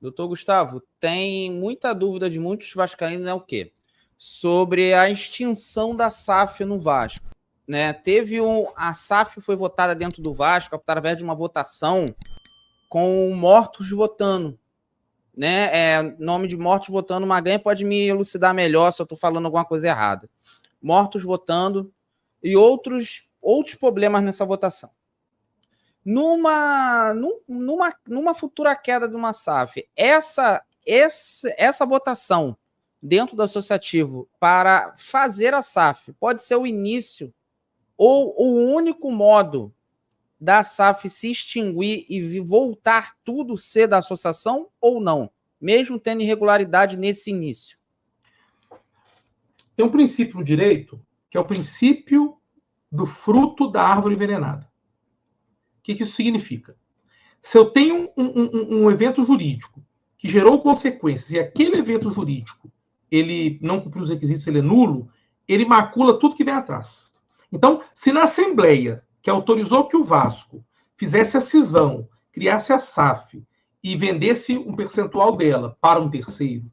Doutor Gustavo, tem muita dúvida de muitos vascaínos, né, o quê? Sobre a extinção da SAF no Vasco. Né? A SAF foi votada dentro do Vasco através de uma votação com mortos votando. Né? Nome de mortos votando. Maganha pode me elucidar melhor se eu estou falando alguma coisa errada. Mortos votando e outros problemas nessa votação. Numa futura queda de uma SAF, essa votação dentro do associativo para fazer a SAF pode ser o início ou o único modo da SAF se extinguir e voltar tudo ser da associação ou não, mesmo tendo irregularidade nesse início? Tem um princípio no direito que é o princípio do fruto da árvore envenenada. O que isso significa? Se eu tenho um evento jurídico que gerou consequências e aquele evento jurídico ele não cumpriu os requisitos, ele é nulo, ele macula tudo que vem atrás. Então, se na Assembleia que autorizou que o Vasco fizesse a cisão, criasse a SAF e vendesse um percentual dela para um terceiro,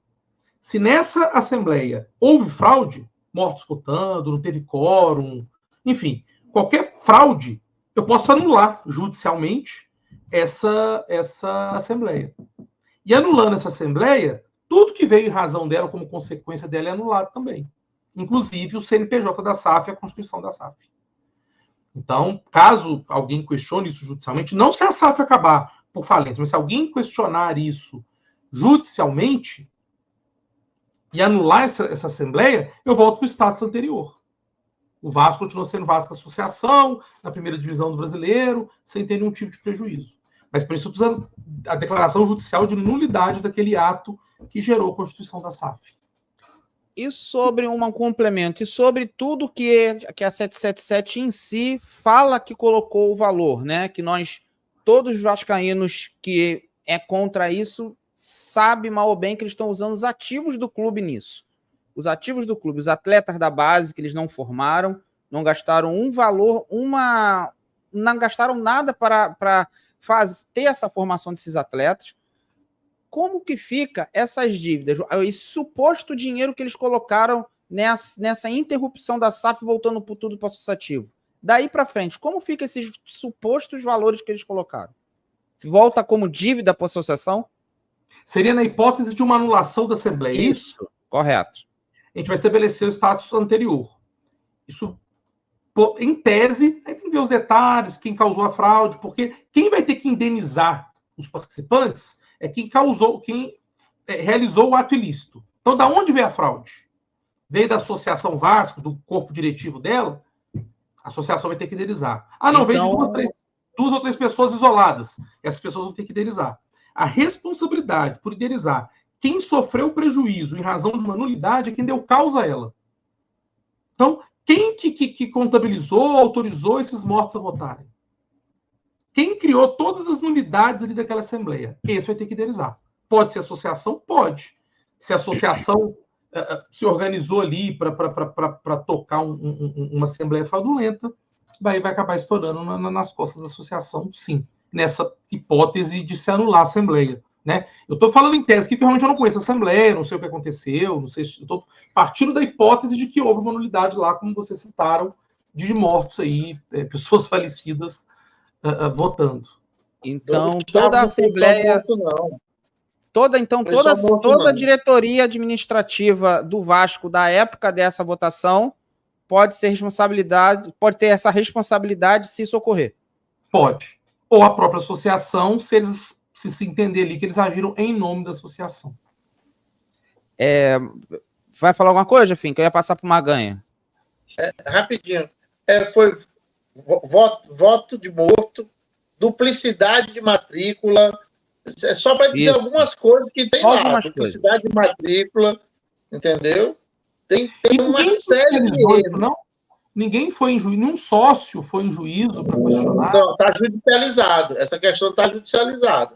se nessa Assembleia houve fraude, mortos votando, não teve quórum, enfim, qualquer fraude, eu posso anular judicialmente essa Assembleia. E anulando essa Assembleia, tudo que veio em razão dela, como consequência dela, é anulado também. Inclusive o CNPJ da SAF e a Constituição da SAF. Então, caso alguém questione isso judicialmente, não se a SAF acabar por falência, mas se alguém questionar isso judicialmente e anular essa Assembleia, eu volto para o status anterior. O Vasco continua sendo Vasco Associação, na primeira divisão do Brasileiro, sem ter nenhum tipo de prejuízo. Mas por isso precisa a declaração judicial de nulidade daquele ato que gerou a constituição da SAF. E sobre um complemento, e sobre tudo que a 777 em si fala que colocou o valor, né? Que nós, todos os vascaínos que é contra isso, sabe mal ou bem que eles estão usando os ativos do clube nisso. Os ativos do clube, os atletas da base que eles não formaram, não gastaram um valor, não gastaram nada para ter essa formação desses atletas. Como que fica essas dívidas, esse suposto dinheiro que eles colocaram nessa interrupção da SAF voltando tudo para o associativo? Daí para frente, como fica esses supostos valores que eles colocaram? Volta como dívida para a associação? Seria na hipótese de uma anulação da Assembleia. Isso, correto. A gente vai estabelecer o status anterior. Isso, em tese, aí tem que ver os detalhes, quem causou a fraude, porque quem vai ter que indenizar os participantes é quem realizou o ato ilícito. Então, da onde veio a fraude? Veio da Associação Vasco, do corpo diretivo dela? A associação vai ter que indenizar. Não, veio de duas ou três pessoas isoladas. Essas pessoas vão ter que indenizar. A responsabilidade por indenizar quem sofreu prejuízo em razão de uma nulidade é quem deu causa a ela. Então, quem que contabilizou, autorizou esses mortos a votarem? Quem criou todas as nulidades ali daquela Assembleia? Esse vai ter que indenizar. Pode ser associação? Pode. Se a associação se organizou ali para tocar uma Assembleia fraudulenta, vai acabar estourando nas costas da associação, sim. Nessa hipótese de se anular a Assembleia. Né? Eu estou falando em tese que realmente eu não conheço a Assembleia, não sei o que aconteceu, não sei se estou partindo da hipótese de que houve uma nulidade lá, como vocês citaram, de mortos aí, pessoas falecidas votando. Então, toda a Assembleia... Toda a diretoria administrativa do Vasco da época dessa votação pode ter essa responsabilidade se isso ocorrer. Pode. Ou a própria associação, se eles se entender ali que eles agiram em nome da associação. Vai falar alguma coisa, Fim? Que eu ia passar para o Maganha. Rapidinho. Foi voto de morto, duplicidade de matrícula. É só para dizer algumas coisas que tem lá. Duplicidade de matrícula, entendeu? Tem uma série de erros. Não? Ninguém foi em juízo, nenhum sócio foi em juízo para questionar. Não, está judicializado. Essa questão está judicializada.